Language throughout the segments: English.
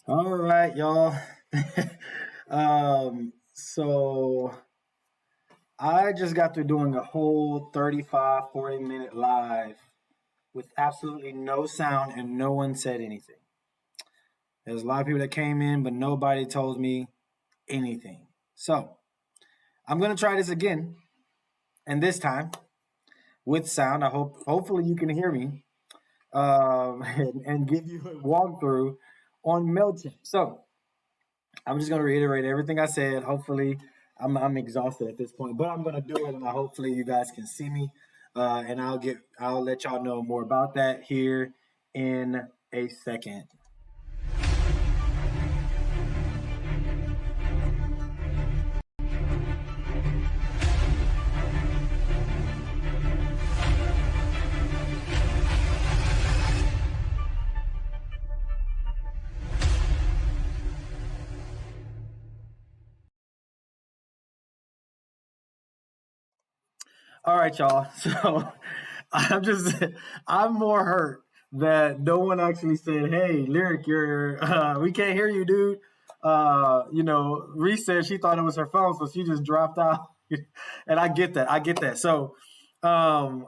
All right, y'all. So I just got through doing a whole 35, 40-minute live with absolutely no sound and no one said anything. There's a lot of people that came in, but nobody told me anything. So I'm gonna try this again, and this time with sound. Hopefully you can hear me, and give you a walkthrough on Mailchimp. So I'm just gonna reiterate everything I said. Hopefully, I'm exhausted at this point, but I'm gonna do it, and hopefully you guys can see me, and I'll let y'all know more about that here in a second. All right, y'all. So I'm just I'm more hurt that no one actually said, "Hey, Lyric, you're we can't hear you, dude." Reese said she thought it was her phone, so she just dropped out. And I get that. I get that. So um,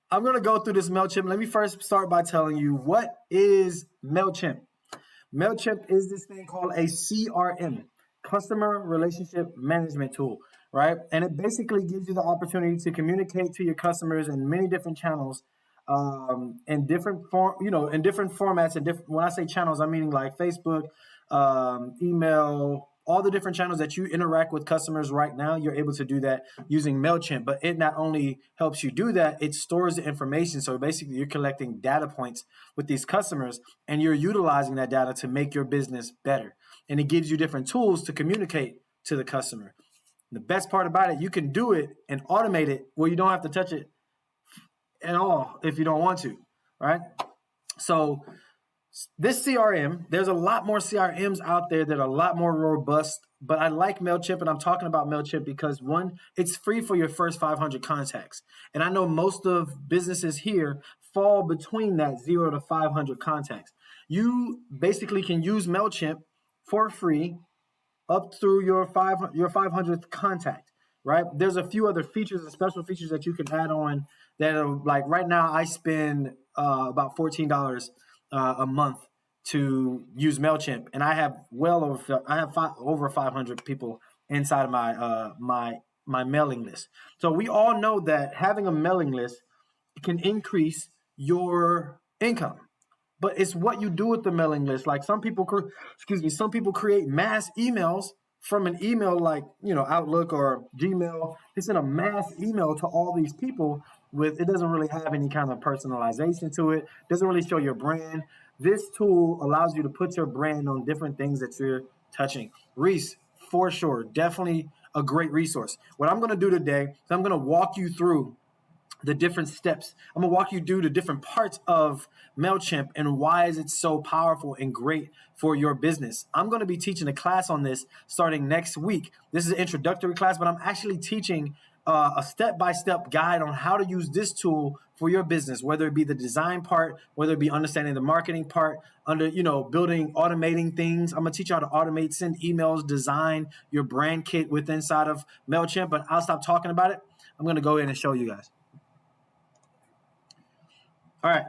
I'm gonna go through this Mailchimp. Let me first start by telling you what is Mailchimp. Mailchimp is this thing called a CRM, customer relationship management tool, right? And it basically gives you the opportunity to communicate to your customers in many different channels, in different in different formats. And different. When I say channels, I'm meaning like Facebook, email, all the different channels that you interact with customers right now. You're able to do that using Mailchimp. But it not only helps you do that, it stores the information. So basically, you're collecting data points with these customers, and you're utilizing that data to make your business better. And it gives you different tools to communicate to the customer. The best part about it, you can do it and automate it where you don't have to touch it at all if you don't want to, right? So this CRM, there's a lot more CRMs out there that are a lot more robust, but I like Mailchimp, and I'm talking about Mailchimp because one, it's free for your first 500 contacts. And I know most of businesses here fall between that 0 to 500 contacts. You basically can use Mailchimp for free up through your 500th contact, right? There's a few other features and special features that you can add on that are like right now I spend about $14 a month to use Mailchimp, and I have over 500 people inside of my mailing list. So we all know that having a mailing list can increase your income, but it's what you do with the mailing list. Like some people, some people create mass emails from an email like Outlook or Gmail. They send a mass email to all these people with it doesn't really have any kind of personalization to it. Doesn't really show your brand. This tool allows you to put your brand on different things that you're touching. Reese, for sure, definitely a great resource. What I'm going to do today is I'm going to walk you through the different steps. I'm gonna walk you through the different parts of Mailchimp and why is it so powerful and great for your business. I'm gonna be teaching a class on this starting next week. This is an introductory class, but I'm actually teaching a step-by-step guide on how to use this tool for your business, whether it be the design part, whether it be understanding the marketing part, building, automating things. I'm gonna teach you how to automate, send emails, design your brand kit with inside of Mailchimp, but I'll stop talking about it. I'm gonna go in and show you guys. All right,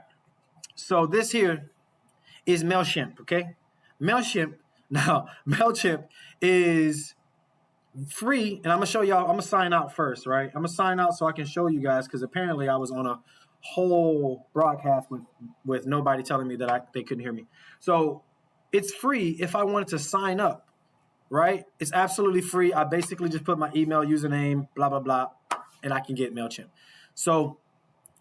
so this here is Mailchimp, okay? Mailchimp, now Mailchimp is free, and I'm gonna show y'all, I'm gonna sign out first, right? I'm gonna sign out so I can show you guys, because apparently I was on a whole broadcast with nobody telling me that they couldn't hear me. So it's free if I wanted to sign up, right? It's absolutely free. I basically just put my email, username, blah, blah, blah, and I can get Mailchimp. So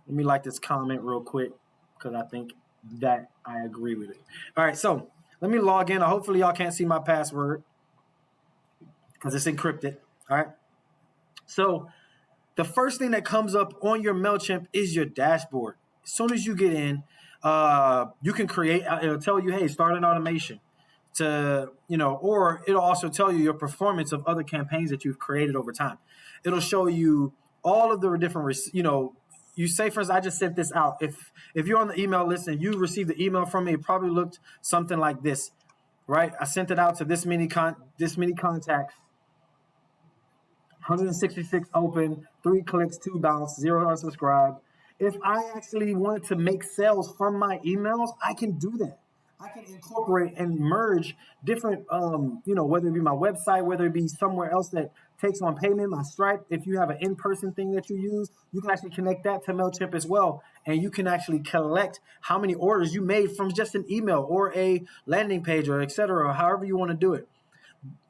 let me like this comment real quick because I think that I agree with it. All right, so let me log in. Hopefully y'all can't see my password because it's encrypted. All right. So the first thing that comes up on your Mailchimp is your dashboard. As soon as you get in, you can create. It'll tell you, hey, start an automation. Or it'll also tell you your performance of other campaigns that you've created over time. It'll show you all of the different, you say, for instance, I just sent this out. If you're on the email list and you received the email from me, it probably looked something like this. right? I sent it out to this many contacts. 166 open, 3 clicks, 2 bounce, 0 unsubscribed. If I actually wanted to make sales from my emails, I can do that. I can incorporate and merge different, whether it be my website, whether it be somewhere else that takes on payment, my Stripe. If you have an in-person thing that you use, you can actually connect that to Mailchimp as well. And you can actually collect how many orders you made from just an email or a landing page or et cetera, or however you want to do it.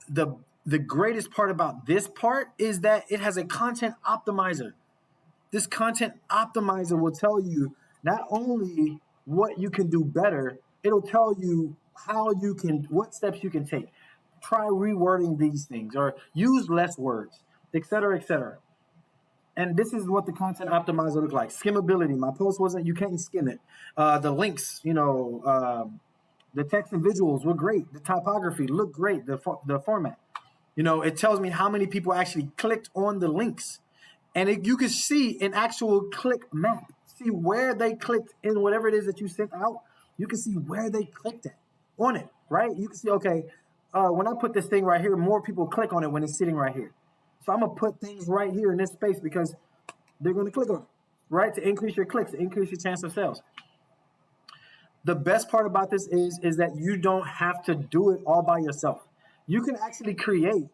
The greatest part about this part is that it has a content optimizer. This content optimizer will tell you not only what you can do better, it'll tell you what steps you can take. Try rewording these things or use less words, et cetera, et cetera. And this is what the content optimizer looks like. Skimmability. My post you can't skim it. The links, the text and visuals were great. The typography looked great. The format. It tells me how many people actually clicked on the links. And you can see an actual click map. See where they clicked in whatever it is that you sent out. You can see where they clicked at on it, right? You can see, okay, when I put this thing right here, more people click on it when it's sitting right here. So I'm going to put things right here in this space because they're going to click on it, right? To increase your clicks, to increase your chance of sales. The best part about this is that you don't have to do it all by yourself. You can actually create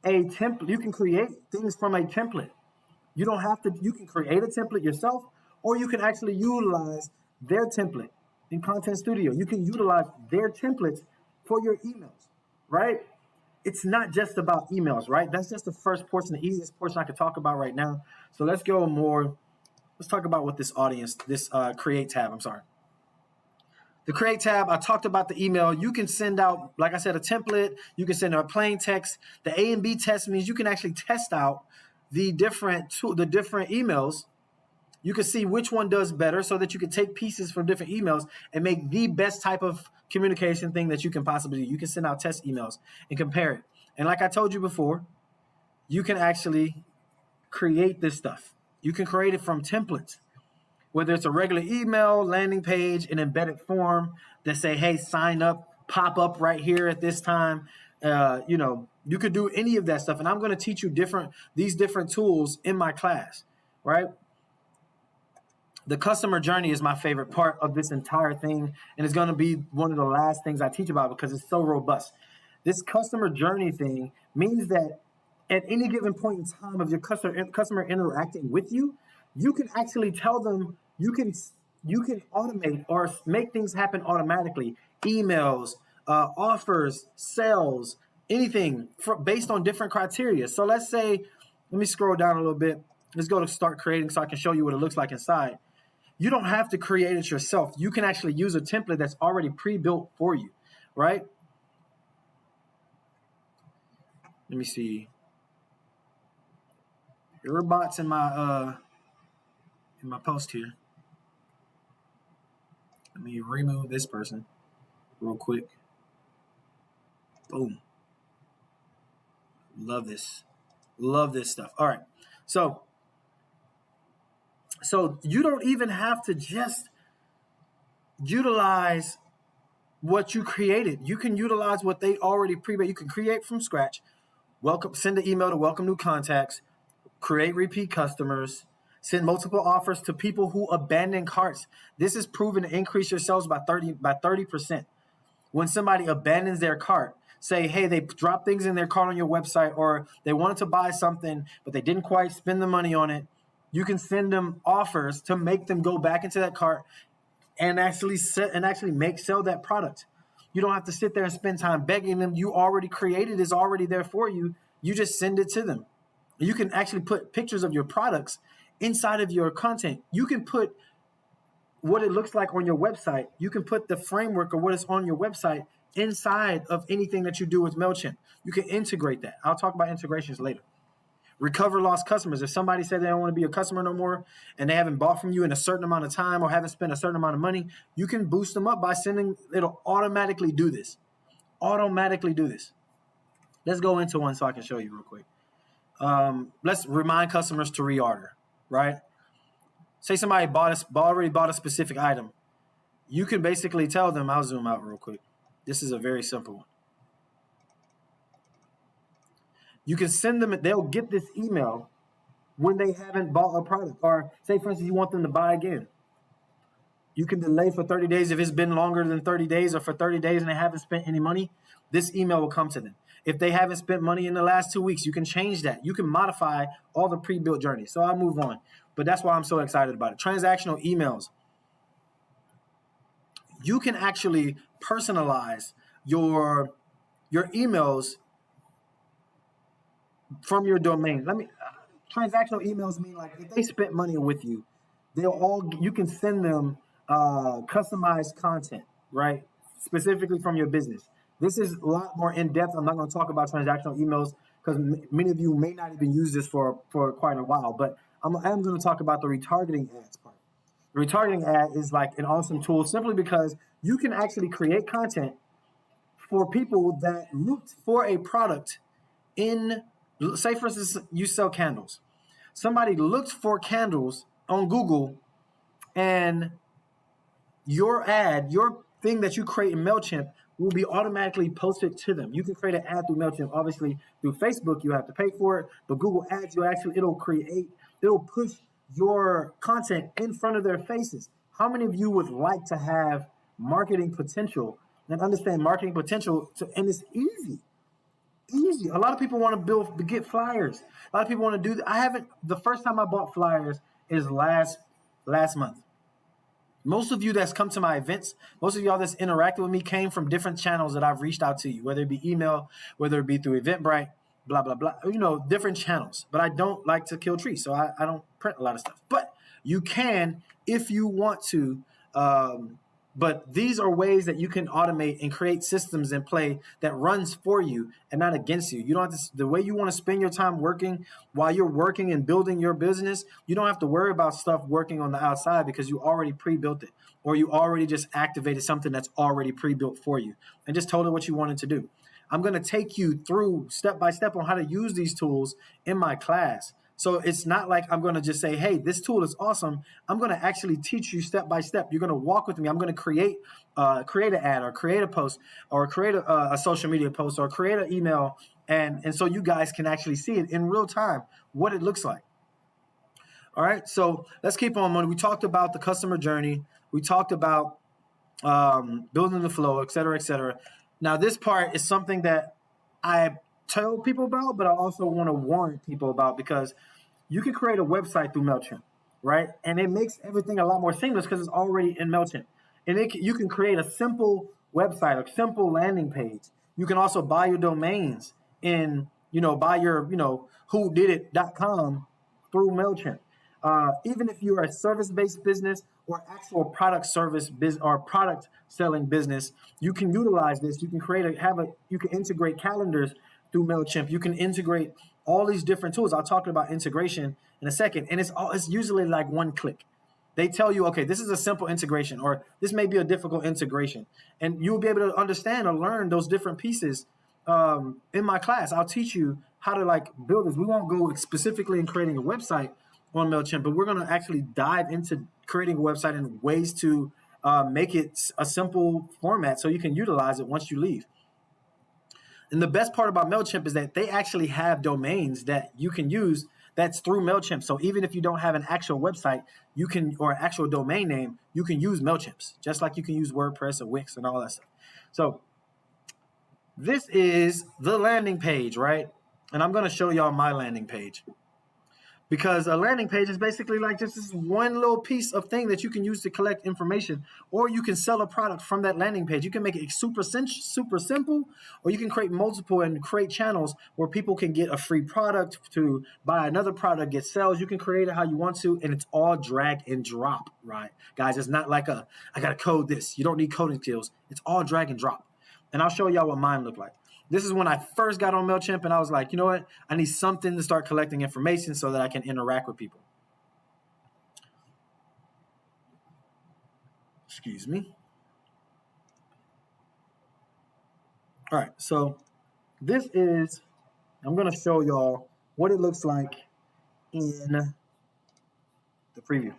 a template. You can create things from a template. You don't have to, you can create a template yourself, or you can actually utilize their template in Content Studio. You can utilize their templates for your emails, right? It's not just about emails, right? That's just the first portion, the easiest portion I could talk about right now. So let's talk about what this create tab, The create tab, I talked about the email. You can send out, like I said, a template. You can send out a plain text. The A and B test means you can actually test out the different emails. You can see which one does better so that you can take pieces from different emails and make the best type of communication thing that you can possibly do. You can send out test emails and compare it. And like I told you before, you can actually create this stuff. You can create it from templates. Whether it's a regular email, landing page, an embedded form that say, hey, sign up, pop up right here at this time. You could do any of that stuff. And I'm going to teach you these different tools in my class, right? The customer journey is my favorite part of this entire thing. And it's going to be one of the last things I teach about because it's so robust. This customer journey thing means that at any given point in time of your customer interacting with you, you can actually tell them, you can automate or make things happen automatically. Emails, offers, sales, anything based on different criteria. So let's say, let me scroll down a little bit. Let's go to start creating so I can show you what it looks like inside. You don't have to create it yourself. You can actually use a template that's already pre-built for you, right? Let me see. There are bots in my post here. Let me remove this person real quick. Boom. Love this. Love this stuff. All right. So you don't even have to just utilize what you created. You can utilize what they already pre-built. You can create from scratch. Send an email to welcome new contacts, create repeat customers, send multiple offers to people who abandon carts. This is proven to increase your sales by 30%. When somebody abandons their cart, say, hey, they drop things in their cart on your website, or they wanted to buy something, but they didn't quite spend the money on it. You can send them offers to make them go back into that cart and actually sell that product. You don't have to sit there and spend time begging them. You already created, is already there for you. You just send it to them. You can actually put pictures of your products inside of your content. You can put what it looks like on your website. You can put the framework of what is on your website inside of anything that you do with Mailchimp. You can integrate that. I'll talk about integrations later. Recover lost customers. If somebody said they don't want to be a customer no more and they haven't bought from you in a certain amount of time or haven't spent a certain amount of money, you can boost them up by it'll automatically do this. Let's go into one so I can show you real quick. Let's remind customers to reorder, right? Say somebody already bought a specific item. You can basically tell them, I'll zoom out real quick. This is a very simple one. You can send them, they'll get this email when they haven't bought a product. Or say, for instance, you want them to buy again. You can delay for 30 days. If it's been longer than 30 days or for 30 days and they haven't spent any money, this email will come to them. If they haven't spent money in the last 2 weeks, you can change that. You can modify all the pre-built journeys. So I'll move on. But that's why I'm so excited about it. Transactional emails. You can actually personalize your emails from your domain. Transactional emails mean like if they spent money with you, you can send them customized content, right? Specifically from your business. This is a lot more in depth. I'm not going to talk about transactional emails because many of you may not even use this for quite a while, but I am going to talk about the retargeting ads part. The retargeting ad is like an awesome tool simply because you can actually create content for people that looked for a product in, say for instance, you sell candles. Somebody looked for candles on Google and your ad, your thing that you create in Mailchimp will be automatically posted to them. You can create an ad through Mailchimp. Obviously, through Facebook, you have to pay for it. But Google Ads, it'll push your content in front of their faces. How many of you would like to have marketing potential and understand marketing potential? And it's easy. A lot of people want to get flyers. A lot of people want to do that. The first time I bought flyers is last month. Most of you that's come to my events, most of y'all that's interacted with me came from different channels that I've reached out to you, whether it be email, whether it be through Eventbrite, blah, blah, blah, different channels. But I don't like to kill trees, so I don't print a lot of stuff. But you can if you want to. But these are ways that you can automate and create systems in play that runs for you and not against you. You don't have to, the way you want to spend your time working while you're working and building your business, you don't have to worry about stuff working on the outside because you already pre-built it or you already just activated something that's already pre-built for you and just told it what you wanted to do. I'm going to take you through step by step on how to use these tools in my class. So it's not like I'm going to just say, hey, this tool is awesome. I'm going to actually teach you step by step. You're going to walk with me. I'm going to create an ad or create a post or create a social media post or create an email. And so you guys can actually see it in real time, what it looks like. All right. So let's keep on. We talked about the customer journey. We talked about building the flow, et cetera, et cetera. Now, this part is something that I tell people about, but I also want to warn people about because you can create a website through Mailchimp, right? And it makes everything a lot more seamless because it's already in Mailchimp. And you can create a simple website, a simple landing page. You can also buy your domains buy your, whodidit.com through Mailchimp. Even if you're a service-based business or actual product service business or product selling business, you can utilize this. You can you can integrate calendars through Mailchimp. You can integrate all these different tools. I'll talk about integration in a second, and it's usually like one click. They tell you, okay, this is a simple integration, or this may be a difficult integration, and you'll be able to understand or learn those different pieces in my class. I'll teach you how to build this. We won't go specifically in creating a website on Mailchimp, but we're going to actually dive into creating a website and ways to make it a simple format so you can utilize it once you leave. And the best part about Mailchimp is that they actually have domains that you can use that's through Mailchimp. So even if you don't have an actual website, or an actual domain name, you can use Mailchimp, just like you can use WordPress or Wix and all that stuff. So this is the landing page, right? And I'm going to show y'all my landing page. Because a landing page is basically like just this one little piece of thing that you can use to collect information, or you can sell a product from that landing page. You can make it super simple, or you can create multiple and create channels where people can get a free product to buy another product, get sales. You can create it how you want to, and it's all drag and drop, right? Guys, it's not like I got to code this. You don't need coding skills. It's all drag and drop. And I'll show y'all what mine look like. This is when I first got on Mailchimp and I was like, you know what? I need something to start collecting information so that I can interact with people. Excuse me. All right, so I'm going to show y'all what it looks like in the preview.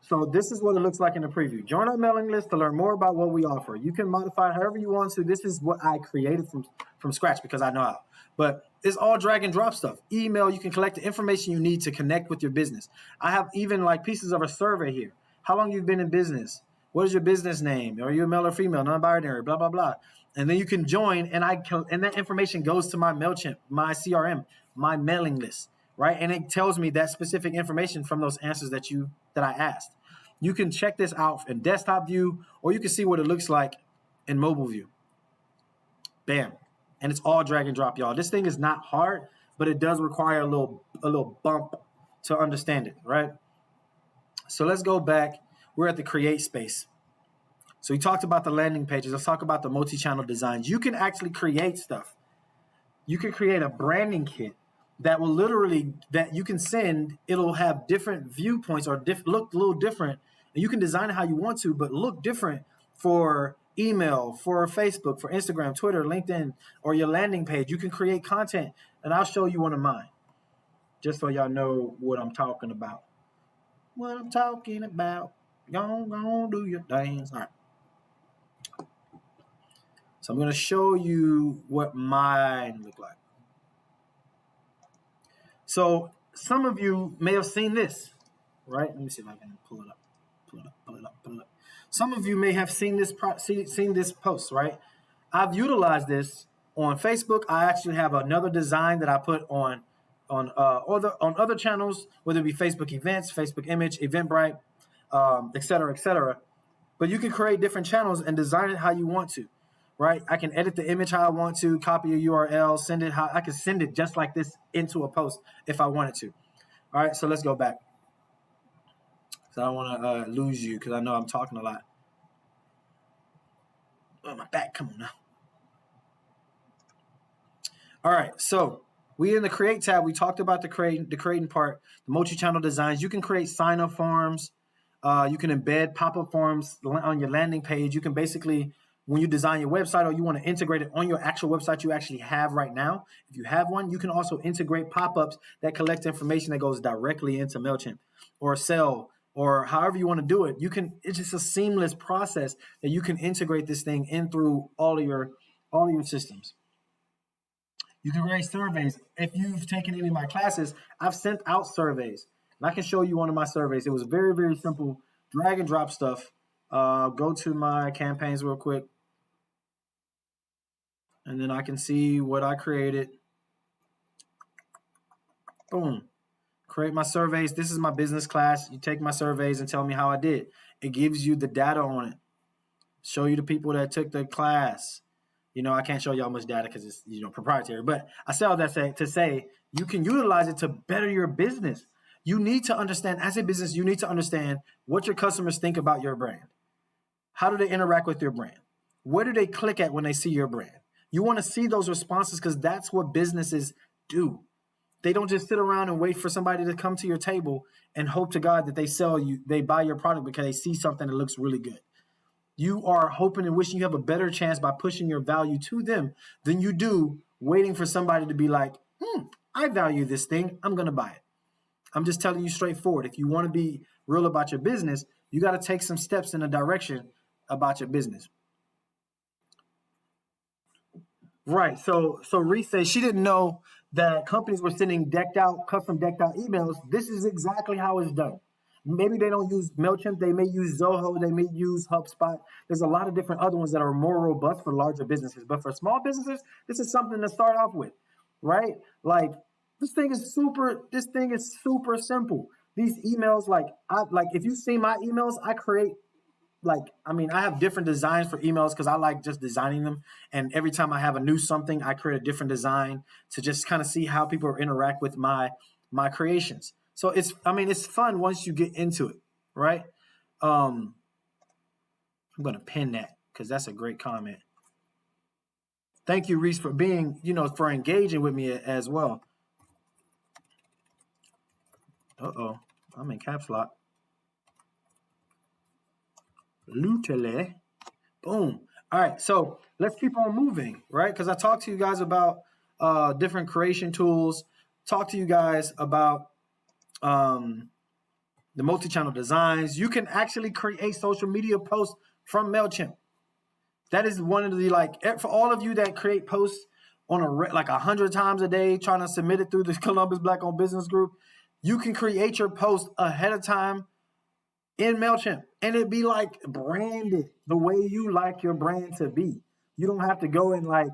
So this is what it looks like in the preview. Join our mailing list to learn more about what we offer. You can modify however you want to. This is what I created from scratch because I know how. But it's all drag and drop stuff. Email, you can collect the information you need to connect with your business. I have even like pieces of a survey here. How long you've been in business? What is your business name? Are you a male or female? Non-binary, blah, blah, blah. And then you can join, and that information goes to my Mailchimp, my CRM, my mailing list, right? And it tells me that specific information from those answers that I asked. You can check this out in desktop view, or you can see what it looks like in mobile view. Bam. And it's all drag and drop, y'all. This thing is not hard, but it does require a little bump to understand it, right? So let's go back. We're at the create space. So we talked about the landing pages. Let's talk about the multi-channel designs. You can actually create stuff. You can create a branding kit that will literally, that you can send. It'll have different viewpoints or look a little different. And you can design it how you want to, but look different for email, for Facebook, for Instagram, Twitter, LinkedIn, or your landing page. You can create content, and I'll show you one of mine, just so y'all know what I'm talking about. What I'm talking about. Go do your dance. All right. So I'm going to show you what mine look like. So some of you may have seen this, right? Let me see if I can pull it up. Some of you may have seen this post, right? I've utilized this on Facebook. I actually have another design that I put on other channels, whether it be Facebook events, Facebook image, Eventbrite, et cetera, et cetera. But you can create different channels and design it how you want to, right? I can edit the image how I want to, copy a URL, send it how I can send it just like this into a post if I wanted to. All right, so let's go back. So I don't want to lose you because I know I'm talking a lot. Oh, my back, come on now. All right, so we in the create tab, we talked about the creating part, the multi-channel designs. You can create sign-up forms. You can embed pop-up forms on your landing page. You can basically, when you design your website or you want to integrate it on your actual website you actually have right now, if you have one, you can also integrate pop-ups that collect information that goes directly into Mailchimp or Sell or however you want to do it. It's just a seamless process that you can integrate this thing in through all of your systems. You can create surveys. If you've taken any of my classes, I've sent out surveys. And I can show you one of my surveys. It was very, very simple, drag and drop stuff. Go to my campaigns real quick. And then I can see what I created. Boom. Create my surveys. This is my business class. You take my surveys and tell me how I did. It gives you the data on it. Show you the people that took the class. I can't show y'all much data because it's proprietary. But I say all that to say you can utilize it to better your business. You need to understand, as a business, you need to understand what your customers think about your brand. How do they interact with your brand? Where do they click at when they see your brand? You want to see those responses because that's what businesses do. They don't just sit around and wait for somebody to come to your table and hope to God that they buy your product because they see something that looks really good. You are hoping and wishing you have a better chance by pushing your value to them than you do waiting for somebody to be like, I value this thing. I'm going to buy it. I'm just telling you straightforward. If you want to be real about your business, you got to take some steps in a direction about your business. Right. So Reese says she didn't know that companies were sending custom decked out emails. This is exactly how it's done. Maybe they don't use Mailchimp. They may use Zoho. They may use HubSpot. There's a lot of different other ones that are more robust for larger businesses. But for small businesses, this is something to start off with, right? Like this thing is super simple. These emails, if you see my emails, I create I have different designs for emails because I like just designing them. And every time I have a new something, I create a different design to just kind of see how people interact with my creations. So it's fun once you get into it, right? I'm going to pin that because that's a great comment. Thank you, Reese, for being, for engaging with me as well. Uh-oh, I'm in caps lock. Lutele. Boom. All right, so let's keep on moving, right? Because I talked to you guys about different creation tools. Talk to you guys about the multi-channel designs. You can actually create social media posts from Mailchimp. That is one of the, like, for all of you that create posts on like 100 times a day, trying to submit it through the Columbus Black Owned Business Group, you can create your post ahead of time in Mailchimp, and it'd be like branded the way you like your brand to be. You don't have to go and like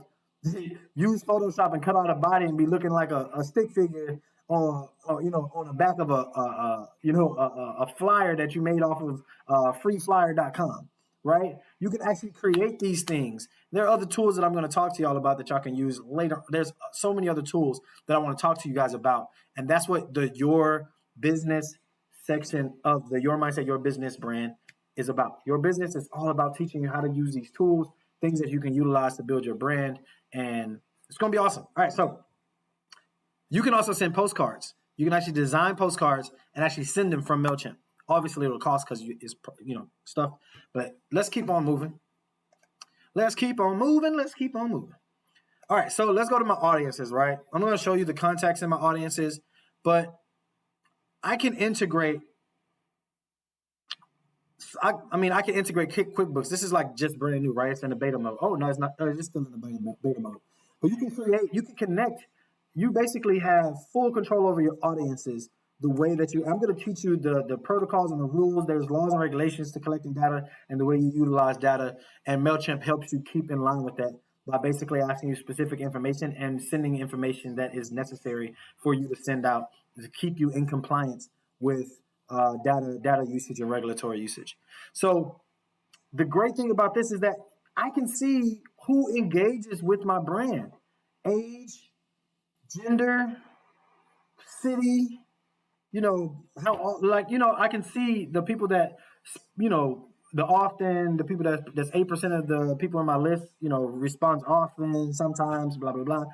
use Photoshop and cut out a body and be looking like a stick figure on, on the back of a flyer that you made off of freeflyer.com. Right? You can actually create these things. There are other tools that I'm going to talk to y'all about that y'all can use later. There's so many other tools that I want to talk to you guys about. And that's what the Your Business section of the Your Mindset, Your Business brand is about. Your business is all about teaching you how to use these tools, things that you can utilize to build your brand. And it's going to be awesome. All right. So you can also send postcards. You can actually design postcards and actually send them from Mailchimp. Obviously, it'll cost because it's stuff, but let's keep on moving. Let's keep on moving. Let's keep on moving. All right, so let's go to my audiences, right? I'm going to show you the contacts in my audiences, but I can integrate. I can integrate QuickBooks. This is like just brand new, right? It's in the beta mode. Oh no, it's not. It's still in the beta mode. But you can connect. You basically have full control over your audiences. The way that I'm going to teach you the protocols and the rules. There's laws and regulations to collecting data and the way you utilize data. And Mailchimp helps you keep in line with that by basically asking you specific information and sending information that is necessary for you to send out to keep you in compliance with data usage and regulatory usage. So the great thing about this is that I can see who engages with my brand, age, gender, city. I can see the people that, the people that's 8% of the people on my list, responds often, sometimes, blah, blah, blah.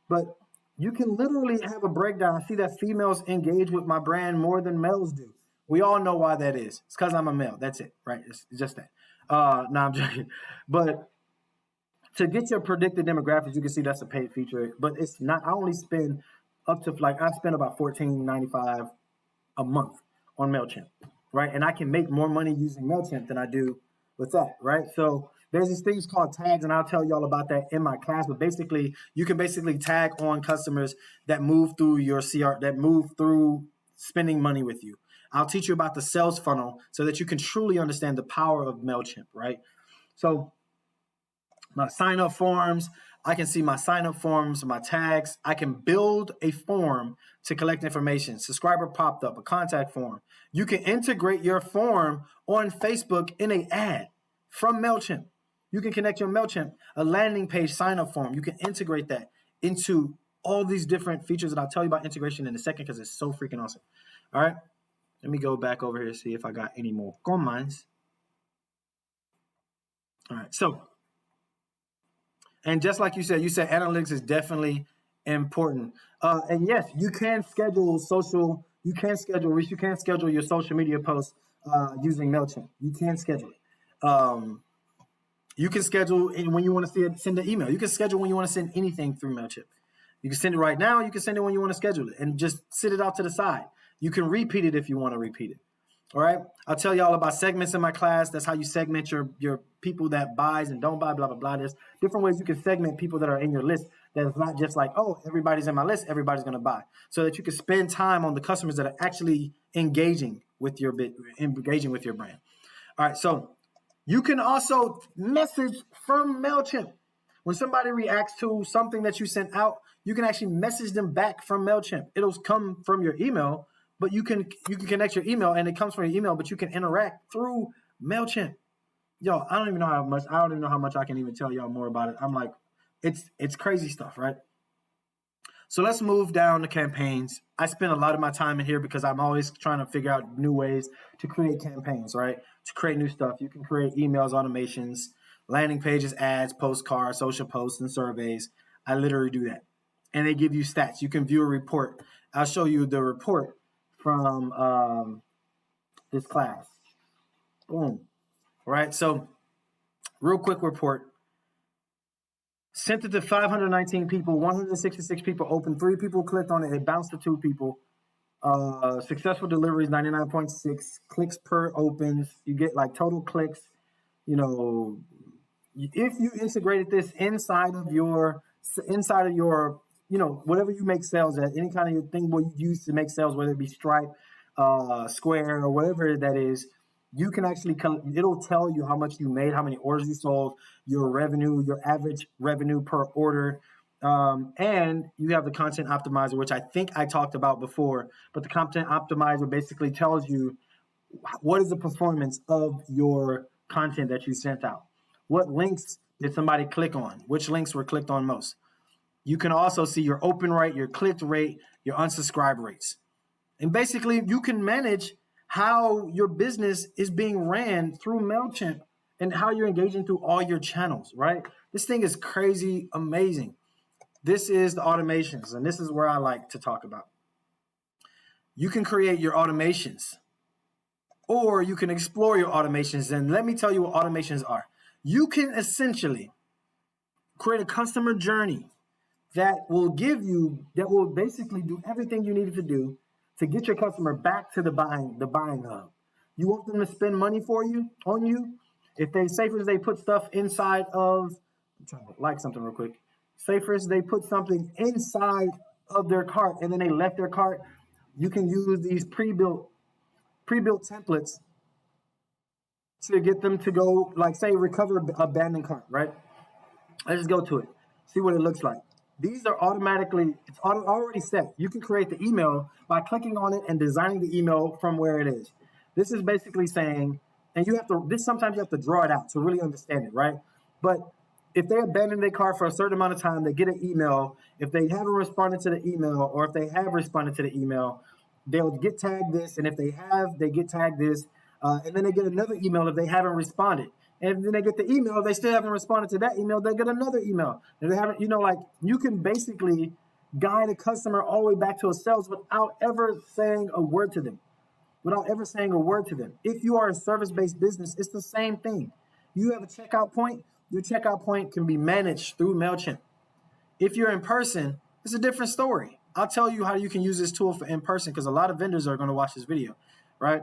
But you can literally have a breakdown. I see that females engage with my brand more than males do. We all know why that is. It's because I'm a male. That's it, right? It's just that. No, I'm joking. But to get your predicted demographics, you can see that's a paid feature. But it's not. I only spend I spend about $14.95 a month on Mailchimp, right? And I can make more money using Mailchimp than I do with that, right? So there's these things called tags, and I'll tell y'all about that in my class. But basically, you can basically tag on customers that move through your CR, that move through spending money with you. I'll teach you about the sales funnel so that you can truly understand the power of Mailchimp, right? So my sign-up forms, I can see my sign-up forms, my tags. I can build a form to collect information. Subscriber popped up, a contact form. You can integrate your form on Facebook in an ad from Mailchimp. You can connect your Mailchimp, a landing page sign-up form. You can integrate that into all these different features, and I'll tell you about integration in a second because it's so freaking awesome. All right, let me go back over here and see if I got any more comments. All right, so. And just like you said analytics is definitely important. And yes, you can schedule your social media posts using Mailchimp. You can schedule it. You can schedule when you want to send an email. You can schedule when you want to send anything through Mailchimp. You can send it right now. You can send it when you want to schedule it and just sit it out to the side. You can repeat it if you want to repeat it. All right. I'll tell y'all about segments in my class. That's how you segment your people that buys and don't buy, blah, blah, blah. There's different ways you can segment people that are in your list. That's not just like, oh, everybody's in my list, everybody's going to buy. So that you can spend time on the customers that are actually engaging with your brand. All right. So you can also message from Mailchimp. When somebody reacts to something that you sent out, you can actually message them back from Mailchimp. It'll come from your email. But you can connect your email and it comes from your email, but you can interact through Mailchimp. Yo, I don't even know how much I can even tell y'all more about it. I'm like, it's crazy stuff, right? So let's move down to campaigns. I spend a lot of my time in here because I'm always trying to figure out new ways to create campaigns, right? To create new stuff. You can create emails, automations, landing pages, ads, postcards, social posts, and surveys. I literally do that. And they give you stats. You can view a report. I'll show you the report from this class. Boom. All right. So real quick report. Sent it to 519 people, 166 people opened, 3 people clicked on it, it bounced to 2 people. Successful deliveries 99.6 clicks per opens. You get like total clicks. You know, if you integrated this inside of your whatever you make sales at, any kind of thing where you use to make sales, whether it be Stripe, Square, or whatever that is, you can actually it'll tell you how much you made, how many orders you sold, your revenue, your average revenue per order. And you have the content optimizer, which I think I talked about before, but the content optimizer basically tells you what is the performance of your content that you sent out. What links did somebody click on? Which links were clicked on most? You can also see your open rate, your click rate, your unsubscribe rates. And basically, you can manage how your business is being ran through Mailchimp and how you're engaging through all your channels, right? This thing is crazy amazing. This is the automations, and this is where I like to talk about. You can create your automations, or you can explore your automations. And let me tell you what automations are. You can essentially create a customer journey that will basically do everything you needed to do to get your customer back to the buying hub. You want them to spend money on you. If they, say for instance, they put stuff inside of, I'm trying to like something real quick. Say for instance, they put something inside of their cart and then they left their cart. You can use these pre-built templates to get them to go, like say, recover abandoned cart, right? Let's just go to it. See what it looks like. These are it's already set. You can create the email by clicking on it and designing the email from where it is. This is basically saying, and sometimes you have to draw it out to really understand it, right? But if they abandon their cart for a certain amount of time, they get an email. If they haven't responded to the email, or if they have responded to the email, they'll get tagged this. And if they have, they get tagged this. And then they get another email if they haven't responded. And then they get the email, if they still haven't responded to that email, they get another email. If they haven't, you can basically guide a customer all the way back to a sales without ever saying a word to them. If you are a service-based business, it's the same thing. You have a checkout point. Your checkout point can be managed through Mailchimp. If you're in person, it's a different story. I'll tell you how you can use this tool for in person, because a lot of vendors are going to watch this video, right?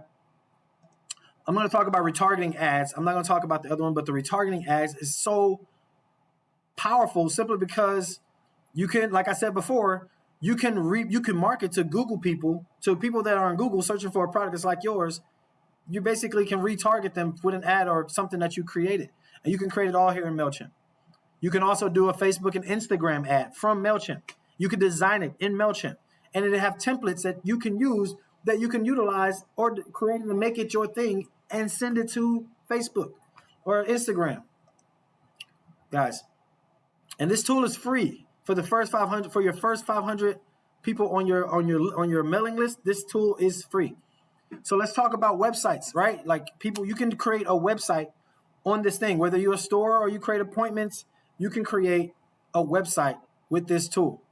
I'm going to talk about retargeting ads. I'm not going to talk about the other one, but the retargeting ads is so powerful simply because you can, like I said before, you can market to people that are on Google searching for a product that's like yours. You basically can retarget them with an ad or something that you created, and you can create it all here in Mailchimp. You can also do a Facebook and Instagram ad from Mailchimp. You can design it in Mailchimp, and it have templates that you can use, that you can utilize or create to make it your thing and send it to Facebook or Instagram, guys. And this tool is free for the first 500. For your first 500 people on your mailing list, this tool is free. So let's talk about websites, right? Like you can create a website on this thing, whether you're a store or you create appointments. You can create a website with this tool.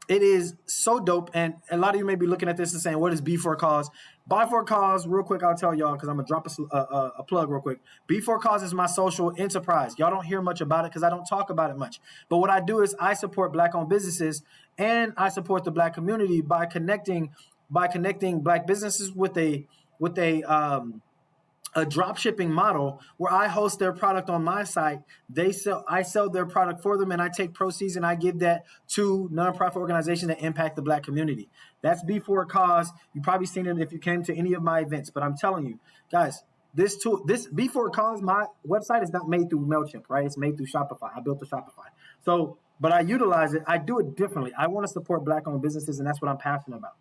It is so dope, and a lot of you may be looking at this and saying, what is B4Cause? B4Cause, real quick, I'll tell y'all, because I'm going to drop a plug real quick. B4Cause is my social enterprise. Y'all don't hear much about it because I don't talk about it much. But what I do is I support Black-owned businesses, and I support the Black community by connecting Black businesses with a drop shipping model where I host their product on my site. I sell their product for them, and I take proceeds and I give that to nonprofit organizations that impact the Black community. That's B4Cause. You've probably seen it if you came to any of my events, but I'm telling you, guys, this B4Cause, my website is not made through Mailchimp, right? It's made through Shopify. I built the Shopify. So, but I utilize it. I do it differently. I want to support Black-owned businesses, and that's what I'm passionate about.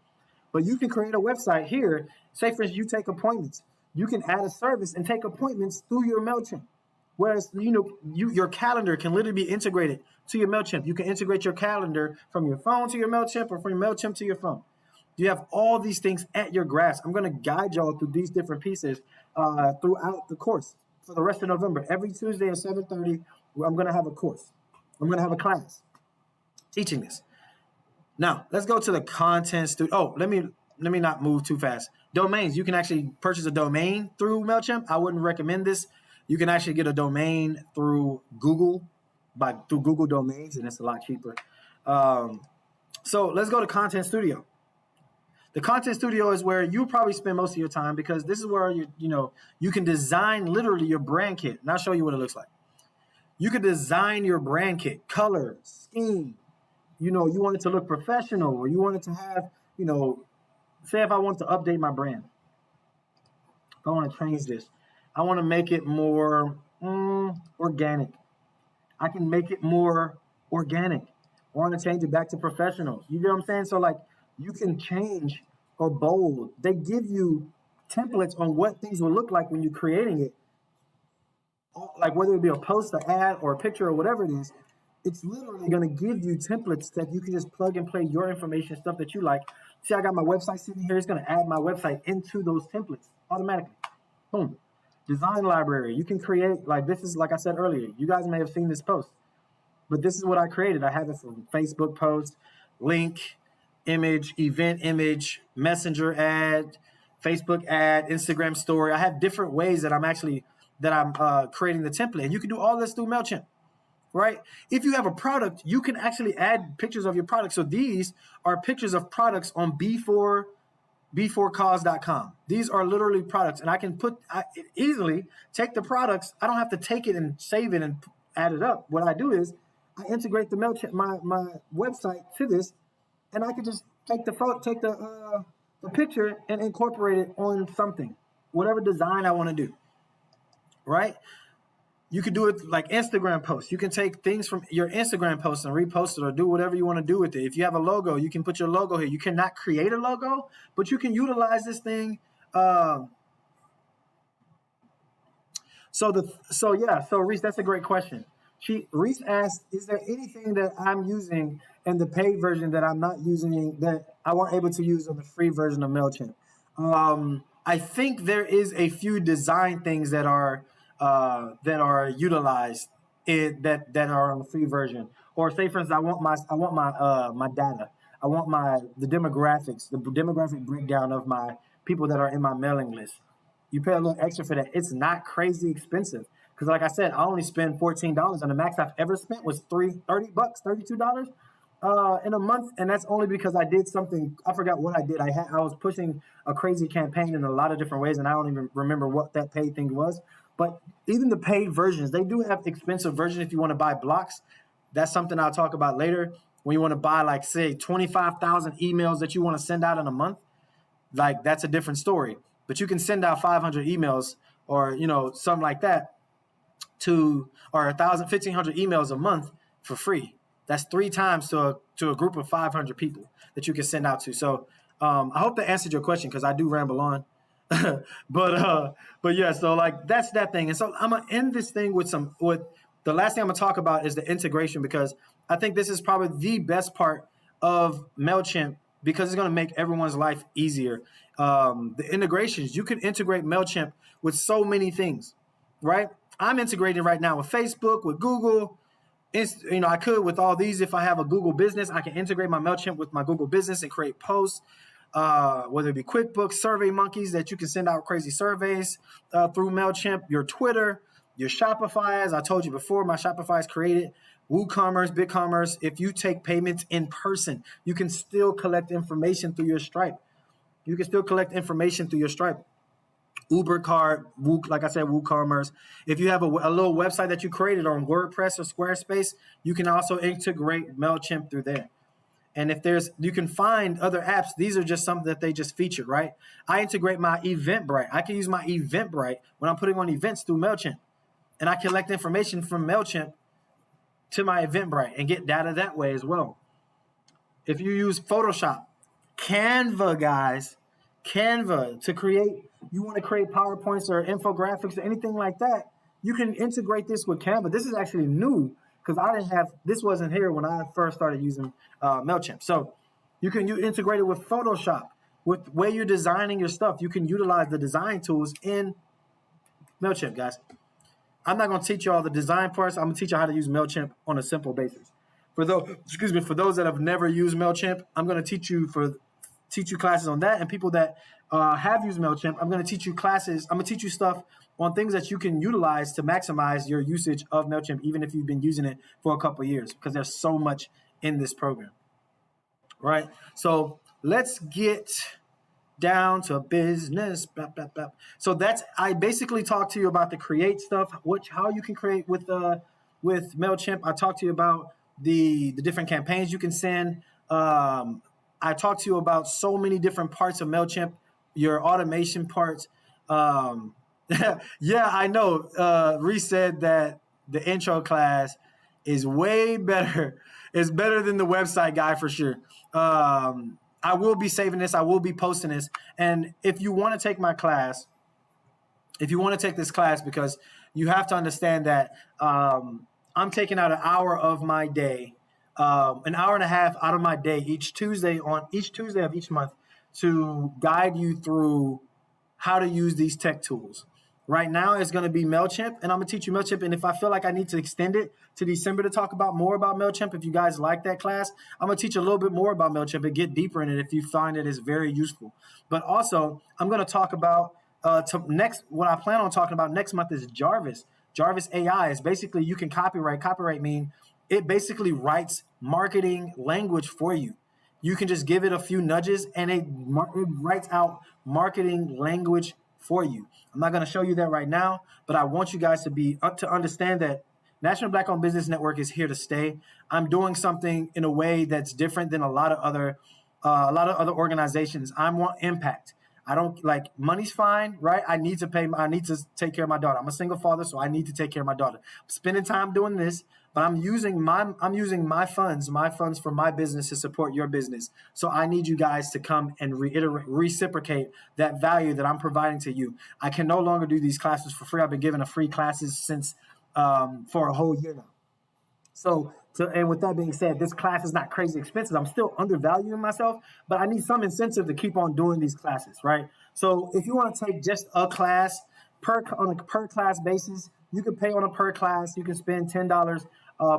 But you can create a website here. Say, for instance, you take appointments. You can add a service and take appointments through your Mailchimp. Whereas, your calendar can literally be integrated to your Mailchimp. You can integrate your calendar from your phone to your Mailchimp, or from your Mailchimp to your phone. You have all these things at your grasp. I'm going to guide y'all through these different pieces throughout the course for the rest of November. Every Tuesday at 7:30, I'm going to have a course. I'm going to have a class teaching this. Now, let's go to the content studio. Oh, let me not move too fast. Domains. You can actually purchase a domain through Mailchimp. I wouldn't recommend this. You can actually get a domain through Google, through Google Domains, and it's a lot cheaper. So let's go to Content Studio. The content studio is where you probably spend most of your time, because this is where you can design literally your brand kit. And I'll show you what it looks like. You could design your brand kit, color, scheme. You want it to look professional, or you want it to have, say if I want to update my brand. If I want to change this, I want to make it more organic. I can make it more organic. I want to change it back to professional. You get what I'm saying? So like, you can change or bold. They give you templates on what things will look like when you're creating it. Like whether it be a post, an ad, or a picture, or whatever it is, it's literally going to give you templates that you can just plug and play your information, stuff that you like. See, I got my website sitting here. It's going to add my website into those templates automatically. Boom. Design library. You can create, like this is, like I said earlier, you guys may have seen this post, but this is what I created. I have it from Facebook post, link, image, event image, messenger ad, Facebook ad, Instagram story. I have different ways that I'm creating the template. And you can do all this through Mailchimp, right? If you have a product, you can actually add pictures of your product. So these are pictures of products on b4cause.com. These are literally products, and I can easily take the products. I don't have to take it and save it and add it up. What I do is I integrate the Mailchimp, my website, to this, and I can just take the picture and incorporate it on something, whatever design I want to do, right? You could do it like Instagram posts. You can take things from your Instagram posts and repost it, or do whatever you want to do with it. If you have a logo, you can put your logo here. You cannot create a logo, but you can utilize this thing. So Reese, that's a great question. Reese asked, is there anything that I'm using in the paid version that I'm not using, that I weren't able to use on the free version of Mailchimp? I think there is a few design things that are utilized that are on the free version. Or say, for instance, I want my data. I want the demographics, the demographic breakdown of my people that are in my mailing list. You pay a little extra for that. It's not crazy expensive, because like I said, I only spend $14, and the max I've ever spent was $30, $32 in a month, and that's only because I did something. I forgot what I did. I was pushing a crazy campaign in a lot of different ways, and I don't even remember what that paid thing was. But even the paid versions, they do have expensive versions if you want to buy blocks. That's something I'll talk about later. When you want to buy, like, say, 25,000 emails that you want to send out in a month, like, that's a different story. But you can send out 500 emails, or something like that, or 1,500 emails a month for free. That's 3 times to a group of 500 people that you can send out to. So I hope that answered your question, because I do ramble on. but yeah, so like that's that thing. And so I'm gonna end this thing with the last thing I'm gonna talk about is the integration, because I think this is probably the best part of Mailchimp, because it's gonna make everyone's life easier. The integrations, you can integrate Mailchimp with so many things, right? I'm integrating right now with Facebook, with Google. I could with all these. If I have a Google business, I can integrate my Mailchimp with my Google business and create posts. Whether it be QuickBooks, Survey Monkeys, that you can send out crazy surveys through Mailchimp, your Twitter, your Shopify. As I told you before, my Shopify is created. WooCommerce, BigCommerce. If you take payments in person, you can still collect information through your Stripe. Uber card, like I said, WooCommerce. If you have a little website that you created on WordPress or Squarespace, you can also integrate Mailchimp through there. And you can find other apps. These are just something that they just featured, right? I integrate my Eventbrite. I can use my Eventbrite when I'm putting on events through Mailchimp. And I collect information from Mailchimp to my Eventbrite and get data that way as well. If you use Photoshop, Canva, guys, you want to create PowerPoints or infographics or anything like that, you can integrate this with Canva. This is actually new, because this wasn't here when I first started using Mailchimp. So you integrate it with Photoshop, with the way you're designing your stuff. You can utilize the design tools in Mailchimp, guys. I'm not going to teach you all the design parts. I'm going to teach you how to use Mailchimp on a simple basis. For those that have never used Mailchimp, I'm going to teach you classes on that. And people that have used Mailchimp, I'm going to teach you classes. I'm going to teach you stuff on things that you can utilize to maximize your usage of Mailchimp, even if you've been using it for a couple of years, because there's so much in this program, right? So let's get down to business. Blah, blah, blah. So I basically talk to you about the create stuff, how you can create with Mailchimp. I talk to you about the different campaigns you can send. I talk to you about so many different parts of Mailchimp, your automation parts. Yeah, I know. Reese said that the intro class is way better. It's better than the website guy for sure. I will be saving this. I will be posting this. And if you want to take my class, if you want to take this class, because you have to understand that I'm taking out an hour of my day, an hour and a half out of my day each Tuesday of each month to guide you through how to use these tech tools. Right now, it's going to be Mailchimp, and I'm going to teach you Mailchimp. And if I feel like I need to extend it to December to talk about more about Mailchimp, if you guys like that class, I'm going to teach a little bit more about Mailchimp and get deeper in it if you find it is very useful. But also, I'm going to talk about what I plan on talking about next month is Jarvis. Jarvis AI is basically you can copyright. Copyright mean it basically writes marketing language for you. You can just give it a few nudges and it writes out marketing language for you. I'm not going to show you that right now, but I want you guys to understand that National Black-Owned Business Network is here to stay. I'm doing something in a way that's different than a lot of other organizations. I want impact. I don't like money's fine, right? I need to take care of my daughter. I'm a single father, so I need to take care of my daughter. I'm spending time doing this, but I'm using my funds for my business to support your business. So I need you guys to come and reciprocate that value that I'm providing to you. I can no longer do these classes for free. I've been giving free classes since for a whole year now. And with that being said, this class is not crazy expensive. I'm still undervaluing myself, but I need some incentive to keep on doing these classes, right? So if you want to take just a class on a per class basis, you can pay on a per class. You can spend $10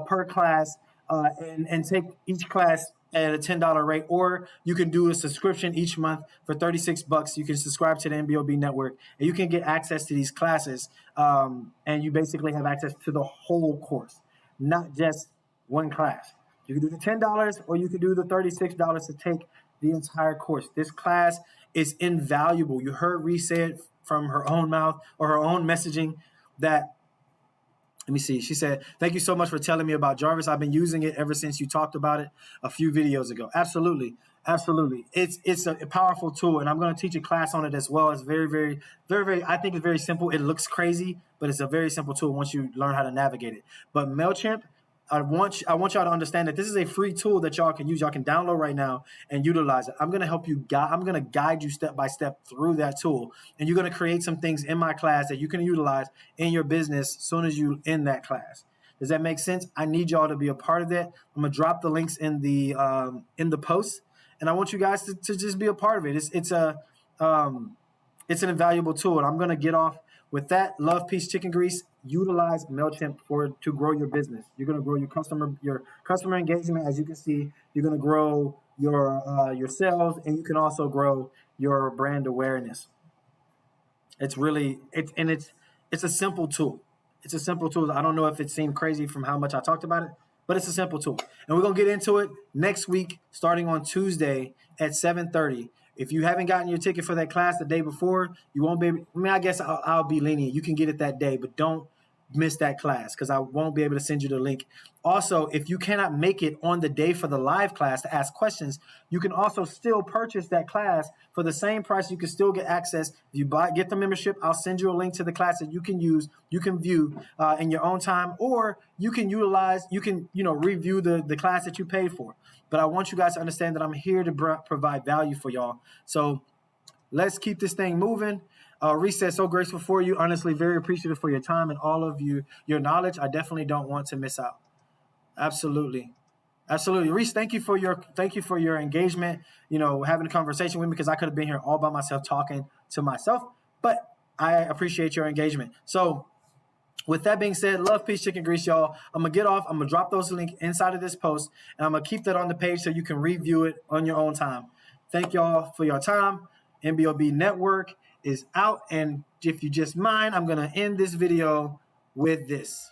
per class and take each class at a $10 rate, or you can do a subscription each month for $36. You can subscribe to the MBOB network and you can get access to these classes. And you basically have access to the whole course, not just one class. You can do the $10 or you can do the $36 to take the entire course. This class is invaluable. You heard Reese say it from her own mouth or her own messaging that, let me see. She said, thank you so much for telling me about Jarvis. I've been using it ever since you talked about it a few videos ago. Absolutely. Absolutely. It's a powerful tool, and I'm going to teach a class on it as well. It's very, very, very, very, I think it's very simple. It looks crazy, but it's a very simple tool once you learn how to navigate it. But Mailchimp, I want y'all to understand that this is a free tool that y'all can use. Y'all can download right now and utilize it. I'm going to help you I'm going to guide you step by step through that tool. And you're going to create some things in my class that you can utilize in your business as soon as you end that class. Does that make sense? I need y'all to be a part of that. I'm going to drop the links in the post, and I want you guys to just be a part of it. It's an invaluable tool. And I'm going to get off with that. Love, peace, chicken grease. Utilize Mailchimp to grow your business. You're going to grow your customer engagement. As you can see, you're going to grow your sales, and you can also grow your brand awareness. It's a simple tool. It's a simple tool. I don't know if it seemed crazy from how much I talked about it, but it's a simple tool. And we're going to get into it next week, starting on Tuesday at 7:30. If you haven't gotten your ticket for that class the day before, you won't be able, I guess I'll be lenient. You can get it that day, but don't miss that class because I won't be able to send you the link. Also, if you cannot make it on the day for the live class to ask questions, you can also still purchase that class for the same price. You can still get access. If you get the membership, I'll send you a link to the class that you can use, you can view in your own time, or you can review the class that you paid for. But I want you guys to understand that I'm here to provide value for y'all. So let's keep this thing moving. Reese said, so grateful for you. Honestly, very appreciative for your time and all of your knowledge. I definitely don't want to miss out. Absolutely. Absolutely. Reese, thank you for your engagement, having a conversation with me, because I could have been here all by myself talking to myself, but I appreciate your engagement. So with that being said, love, peace, chicken grease, y'all. I'm going to get off. I'm going to drop those links inside of this post, and I'm going to keep that on the page so you can review it on your own time. Thank y'all for your time. MBOB Network is out, and if you just mind, I'm going to end this video with this.